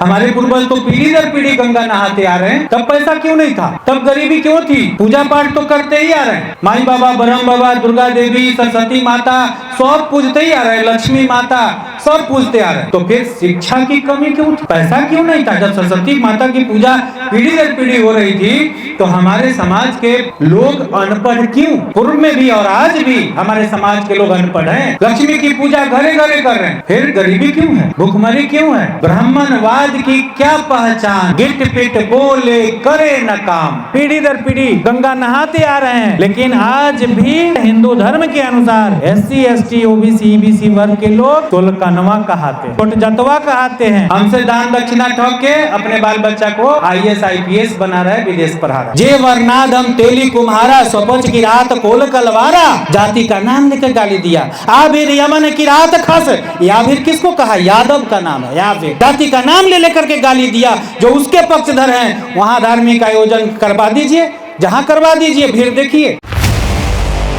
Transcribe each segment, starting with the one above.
हमारे पूर्वज तो पीढ़ी दर पीढ़ी गंगा नहाते आ रहे हैं। तब पैसा क्यों नहीं था? तब गरीबी क्यों थी? पूजा पाठ तो करते ही आ रहे हैं। माई बाबा, ब्रह्म बाबा, दुर्गा देवी, सरस्वती माता सब पूजते ही आ रहे हैं। लक्ष्मी माता सब पूजते आ रहे हैं। तो फिर शिक्षा की कमी क्यों थी? पैसा क्यों नहीं था? जब सरस्वती माता की पूजा पीढ़ी दर पीढ़ी हो रही थी तो हमारे समाज के लोग अनपढ़ क्यों? पूर्व में भी और आज भी हमारे समाज के लोग अनपढ़ हैं। लक्ष्मी की पूजा घरे घरे कर रहे हैं। फिर गरीबी क्यों है? भूखमरी क्यों है? ब्राह्मणवाद की क्या पहचान? गिट पिट बोले करे न काम। पीढ़ी दर पीढ़ी गंगा नहाते आ रहे हैं, लेकिन आज भी हिंदू धर्म के अनुसार SC ST OBC EBC वर्ग के लोग तोलकनवा कहाते, छोट जतवा कहाते हैं। हमसे दान दक्षिणा ठग के अपने बाल बच्चा को IAS IPS बना रहा है, विदेश पढ़ा रहा है। जे वर्णाधम तेली कुम्हारा, स्वपच की रात कोल कलवारा। जाति का नाम लेकर गाली दिया। आबिर यमन की रात खस। याभिर किसको कहा? यादव का नाम है याभिर। जाति का नाम ले लेकर के गाली दिया। जो उसके पक्षधर हैं वहां धार्मिक आयोजन करवा दीजिए, जहां करवा दीजिए, भीड़ देखिए।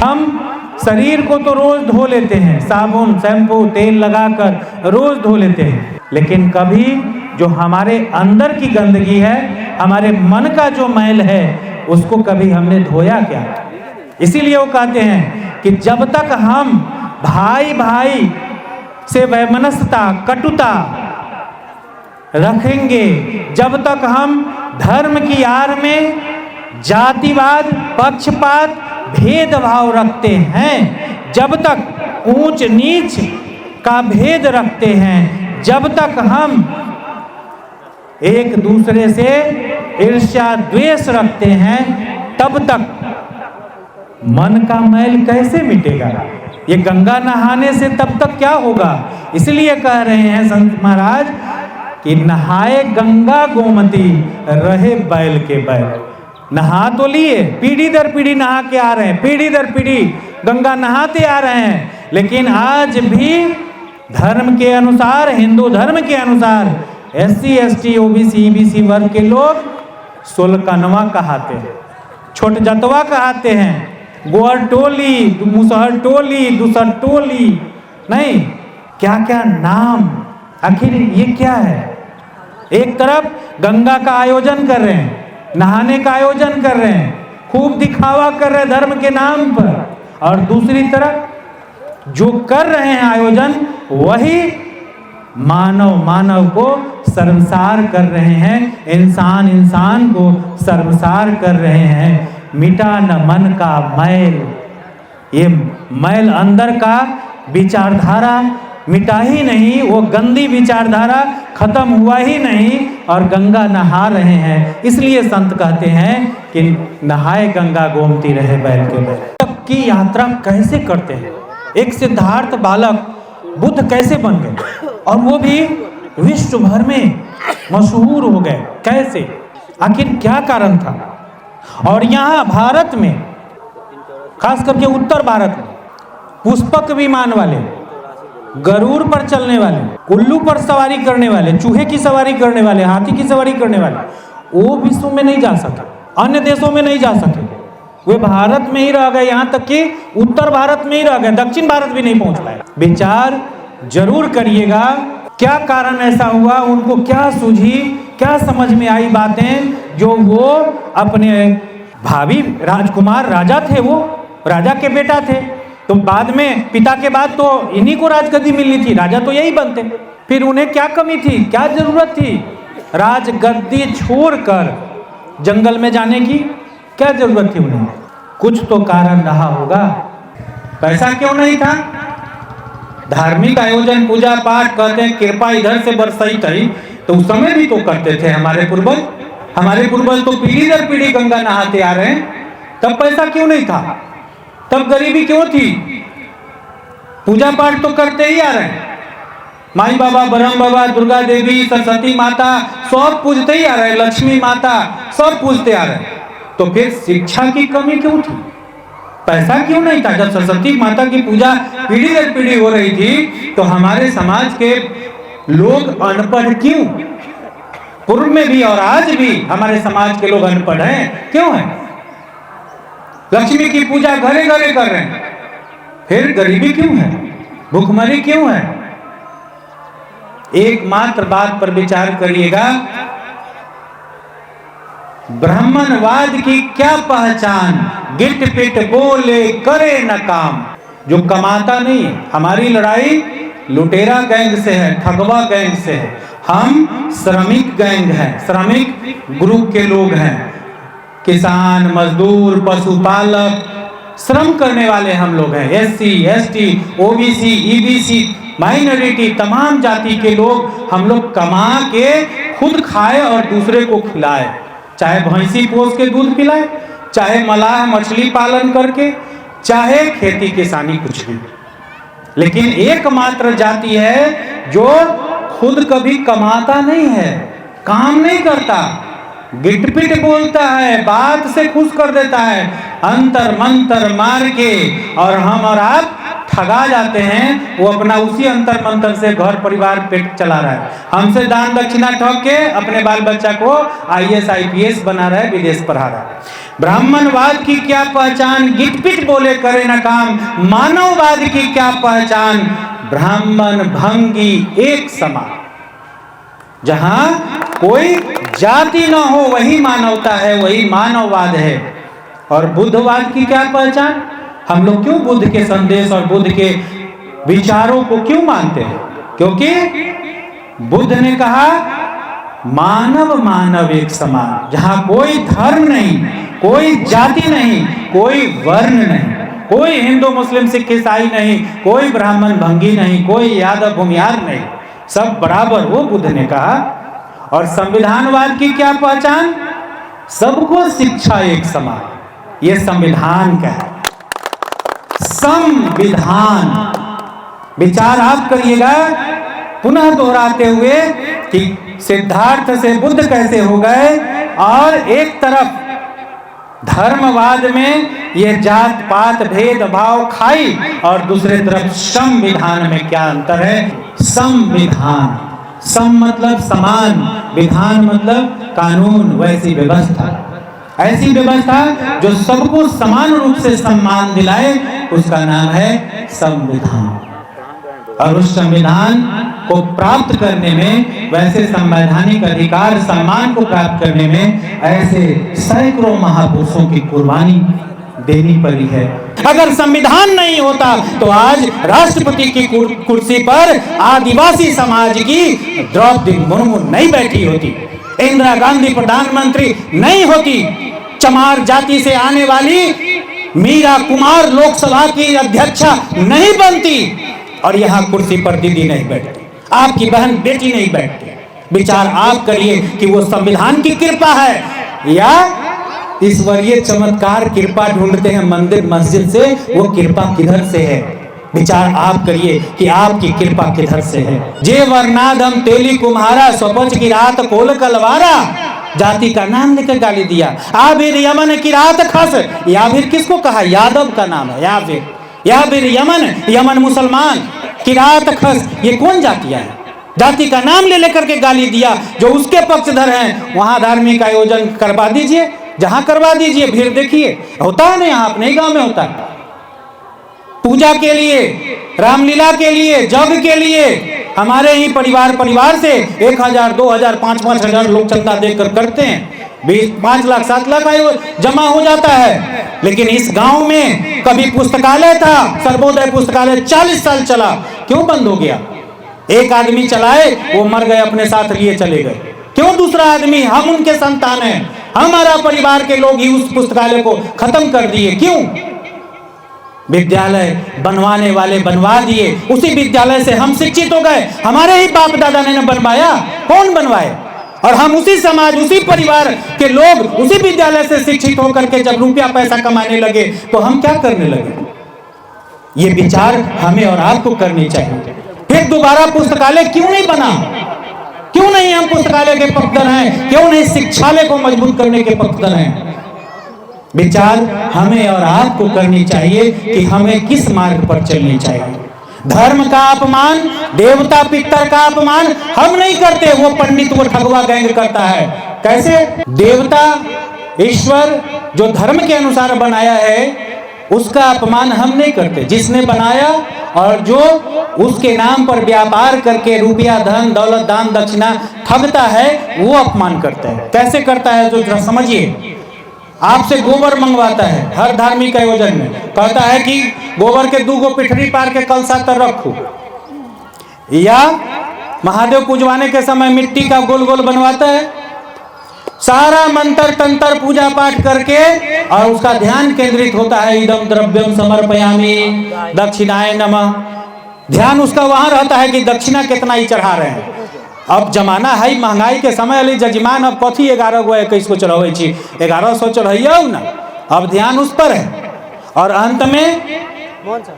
हम शरीर को तो रोज धो लेते हैं, साबुन शैम्पू तेल लगाकर रोज धो लेते हैं, लेकिन कभी जो हमारे अंदर की गंदगी है, हमारे मन का जो मैल है, उसको कभी हमने धोया क्या? इसीलिए वो कहते हैं कि जब तक हम भाई भाई से वैमनस्यता कटुता रखेंगे, जब तक हम धर्म की आड़ में जातिवाद पक्षपात भेदभाव रखते हैं, जब तक ऊंच नीच का भेद रखते हैं, जब तक हम एक दूसरे से ईर्ष्या द्वेष रखते हैं, तब तक मन का मैल कैसे मिटेगा? ये गंगा नहाने से तब तक क्या होगा? इसलिए कह रहे हैं संत महाराज कि नहाए गंगा गोमती, रहे बैल के बैल। नहा तो लिए, पीढ़ी दर पीढ़ी नहा के आ रहे हैं, पीढ़ी दर पीढ़ी गंगा नहाते आ रहे हैं, लेकिन आज भी धर्म के अनुसार, हिंदू धर्म के अनुसार SC ST OBC EBC वर्ग के लोग सोलकनवा कहाते हैं, छोट जतवा कहाते हैं, गोर टोली, मुसहर टोली, दूसर टोली, नहीं क्या क्या नाम। आखिर ये क्या है? एक तरफ गंगा का आयोजन कर रहे हैं, नहाने का आयोजन कर रहे हैं, खूब दिखावा कर रहे हैं धर्म के नाम पर, और दूसरी तरफ जो कर रहे हैं आयोजन, वही मानव को शर्मसार कर रहे हैं, इंसान इंसान को शर्मसार कर रहे हैं। मिटा न मन का मैल, ये मैल अंदर का विचारधारा मिटा ही नहीं, वो गंदी विचारधारा खत्म हुआ ही नहीं, और गंगा नहा रहे हैं। इसलिए संत कहते हैं कि नहाए गंगा गोमती, रहे बैल के बैल। तब की यात्रा कैसे करते हैं? एक सिद्धार्थ बालक बुद्ध कैसे बन गए, और वो भी विश्व भर में मशहूर हो गए? कैसे? आखिर क्या कारण था? और यहाँ भारत में, खास करके उत्तर भारत में, पुष्पक विमान वाले, गरुड़ पर चलने वाले, उल्लू पर सवारी करने वाले, चूहे की सवारी करने वाले, हाथी की सवारी करने वाले, वो विश्व में नहीं जा सके, अन्य देशों में नहीं जा सके, वे भारत में ही रह गए। यहाँ तक कि उत्तर भारत में ही रह गए, दक्षिण भारत भी नहीं पहुंच पाए। विचार जरूर करिएगा, क्या कारण ऐसा हुआ, उनको क्या सूझी, क्या समझ में आई बातें, जो वो अपने भावी राजकुमार, राजा थे, वो राजा के बेटा थे, तो बाद में पिता के बाद तो इन्हीं को राजगद्दी मिलनी थी, राजा तो यही बनते। फिर उन्हें क्या कमी थी, क्या जरूरत थी राजगद्दी छोड़कर जंगल में जाने की? क्या जरूरत थी उन्हें? कुछ तो कारण रहा होगा। पैसा क्यों नहीं था? धार्मिक आयोजन, पूजा पाठ, कहते हैं कृपा इधर से बरसई थी, तो उस समय भी तो करते थे हमारे पूर्वज। हमारे पूर्वज तो पीढ़ी दर पीढ़ी गंगा नहाते आ रहे हैं। तब पैसा क्यों नहीं था? तब गरीबी क्यों थी? पूजा पाठ तो करते ही आ रहे हैं। माई बाबा, ब्रह्म बाबा, दुर्गा देवी, सरस्वती माता सब पूजते ही आ रहे हैं। लक्ष्मी माता सब पूजते आ रहे हैं। तो फिर शिक्षा की कमी क्यों थी? पैसा क्यों नहीं था? जब सरस्वती माता की पूजा पीढ़ी दर पीढ़ी हो रही थी तो हमारे समाज के लोग अनपढ़ क्यों? पूर्व में भी और आज भी हमारे समाज के लोग अनपढ़ हैं। क्यों हैं? लक्ष्मी की पूजा घरे घरे कर रहे हैं। फिर गरीबी क्यों है? भूखमरी क्यों है? एकमात्र बात पर विचार करिएगा, ब्राह्मणवाद की क्या पहचान, गिट पिट बोले करे न काम। जो कमाता नहीं है, हमारी लड़ाई लुटेरा गैंग से है, ठगवा गैंग से है। हम श्रमिक गैंग हैं, श्रमिक ग्रुप के लोग हैं। किसान, मजदूर, पशुपालक, श्रम करने वाले हम लोग हैं। SC, ST, OBC, EBC, minority, तमाम जाति के लोग हम लोग कमा के खुद खाए और दूसरे को खिलाए। चाहे भैंसी पोस के दूध पिलाए, चाहे मलाह मछली पालन करके, चाहे खेती किसानी, कुछ भी। लेकिन एकमात्र जाति है जो खुद कभी कमाता नहीं है, काम नहीं करता, गिटपिट बोलता है, बात से खुश कर देता है, अंतर मंतर मार के, और हम और आप ठगा जाते हैं। वो अपना उसी अंतर मंतर से घर परिवार पेट चला रहा है। हमसे दान दक्षिणा ठग के अपने बाल बच्चा को IAS IPS बना रहा है, विदेश पढ़ा रहा है। ब्राह्मणवाद की क्या पहचान, गिटपिट बोले करे न काम। मानववाद की क्या पहचान, ब्राह्मण भंगी एक समान। जहां कोई जाति ना हो वही मानवता है, वही मानववाद है। और बुद्धवाद की क्या पहचान, हम लोग क्यों बुद्ध के संदेश और बुद्ध के विचारों को क्यों मानते हैं? क्योंकि बुद्ध ने कहा मानव मानव एक समान। जहां कोई धर्म नहीं, कोई जाति नहीं, कोई वर्ण नहीं, कोई हिंदू मुस्लिम सिख ईसाई नहीं, कोई ब्राह्मण भंगी नहीं, कोई यादव भूमिहार नहीं, सब बराबर, वो बुद्ध ने कहा। और संविधानवाद की क्या पहचान, सबको शिक्षा एक समान। ये संविधान का है, संविधान। विचार आप करिएगा, पुनः दोहराते हुए कि सिद्धार्थ से बुद्ध कैसे हो गए, और एक तरफ धर्मवाद में ये जात पात भेदभाव खाई, और दूसरे तरफ संविधान में क्या अंतर है। संविधान, सम मतलब समान, विधान मतलब कानून, वैसी व्यवस्था, ऐसी व्यवस्था जो सबको समान रूप से सम्मान दिलाए, उसका नाम है संविधान। और उस संविधान को प्राप्त करने में, वैसे संवैधानिक अधिकार सम्मान को प्राप्त करने में ऐसे सैकड़ों महापुरुषों की कुर्बानी देनी पड़ी है। अगर संविधान नहीं होता तो आज राष्ट्रपति की कुर्सी पर आदिवासी समाज की द्रौपदी मुर्मू नहीं बैठी होती, इंदिरा गांधी प्रधानमंत्री नहीं होती, चमार जाति से आने वाली मीरा कुमार लोकसभा की अध्यक्षा नहीं बनती, और यहाँ कुर्सी पर दीदी नहीं बैठती, आपकी बहन बेटी नहीं बैठती। विचार आप करिए कि वो संविधान की कृपा है या ईश्वरीय चमत्कार कृपा ढूंढते हैं मंदिर मस्जिद से, वो कृपा किधर से है? विचार आप करिए कि आपकी कृपा किधर से है। जे वर्णाधम तेली कुम्हारा, स्वपच की रात कोल कलवारा, जाति का नाम लेकर गाली दिया। आबिर यमन की रात खस, याभिर किसको कहा? यादव का नाम है याभिर यमन, यमन मुसलमान, किरात खस, ये कौन जातियां हैं? जाति का नाम ले लेकर के गाली दिया। जो उसके पक्षधर हैं वहां धार्मिक आयोजन करवा दीजिए, जहां करवा दीजिए, भीड़ देखिए, होता है ना, यहाँ अपने गांव में होता है। पूजा के लिए, रामलीला के लिए, यज्ञ के लिए हमारे ही परिवार से 1000, 2000, 5,000 लोग चंदा देकर करते हैं। 5 लाख 7 लाख जमा हो जाता है। लेकिन इस गांव में कभी पुस्तकालय था, सर्वोदय पुस्तकालय 40 साल चला, क्यों बंद हो गया? एक आदमी चलाए, वो मर गए, अपने साथ लिए चले गए। क्यों दूसरा आदमी, हम उनके संतान हैं, हमारा परिवार के लोग ही उस पुस्तकालय को खत्म कर दिए, क्यों? विद्यालय बनवाने वाले बनवा दिए, उसी विद्यालय से हम शिक्षित हो गए, हमारे ही बाप दादा ने बनवाया, कौन बनवाए? और हम उसी समाज, उसी परिवार के लोग उसी विद्यालय से शिक्षित होकर के जब रुपया पैसा कमाने लगे तो हम क्या करने लगे? ये विचार हमें और आपको करनी चाहिए। फिर दोबारा पुस्तकालय क्यों नहीं बना? क्यों नहीं हम पुस्तकालय के पक्षधर हैं? क्यों नहीं शिक्षालय को मजबूत करने के पक्षधर हैं? विचार हमें और आपको करनी चाहिए कि हमें किस मार्ग पर चलनी चाहिए। धर्म का अपमान, देवता पितर का अपमान हम नहीं करते, वो पंडित, वो ठगवा गैंग करता है। कैसे? देवता ईश्वर जो धर्म के अनुसार बनाया है, उसका अपमान हम नहीं करते। जिसने बनाया और जो उसके नाम पर व्यापार करके रुपया धन दौलत दान दक्षिणा ठगता है वो अपमान करता है। कैसे करता है तो जरा समझिए। आपसे गोबर मंगवाता है हर धार्मिक आयोजन में, कहता है कि गोबर के 2 पिठरी पार के कलसा तर रखो, या महादेव पूजवाने के समय मिट्टी का गोल गोल बनवाता है, सारा मंत्र तंत्र पूजा पाठ करके और उसका ध्यान केंद्रित होता है इदम द्रव्यम समर्पयामि दक्षिणाय नमः। ध्यान उसका वहां रहता है कि दक्षिणा कितना ही चढ़ा रहे हैं। अब जमाना है महंगाई के समय अली जजमान अब कथी 11 गो 21 को चढ़ावे छी, 1100 चढ़ाइयो ना। अब ध्यान उस पर है और अंत में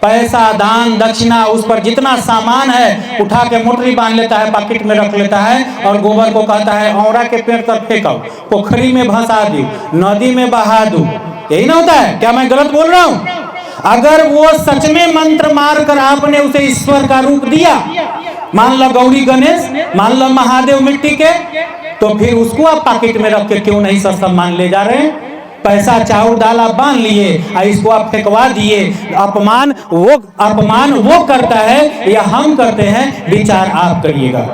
पैसा दान दक्षिणा उस पर जितना सामान है उठा के मोटरी बांध लेता है, पॉकेट में रख लेता है और गोबर को कहता है औरा के पेड़ पर फेंको, पोखरी में भंसा दो, नदी में बहा दो। यही ना होता है? क्या मैं गलत बोल रहा हूँ? अगर वो सच में मंत्र मार कर आपने उसे ईश्वर का रूप दिया, मान लो गौरी गणेश, मान लो महादेव मिट्टी के, तो फिर उसको आप पॉकेट में रख के क्यों नहीं सम्मान ले जा रहे हैं? पैसा चाउर दाल आप बांध लिए और इसको आप फेंकवा दिए। अपमान वो करता है या हम करते हैं? विचार आप करिएगा।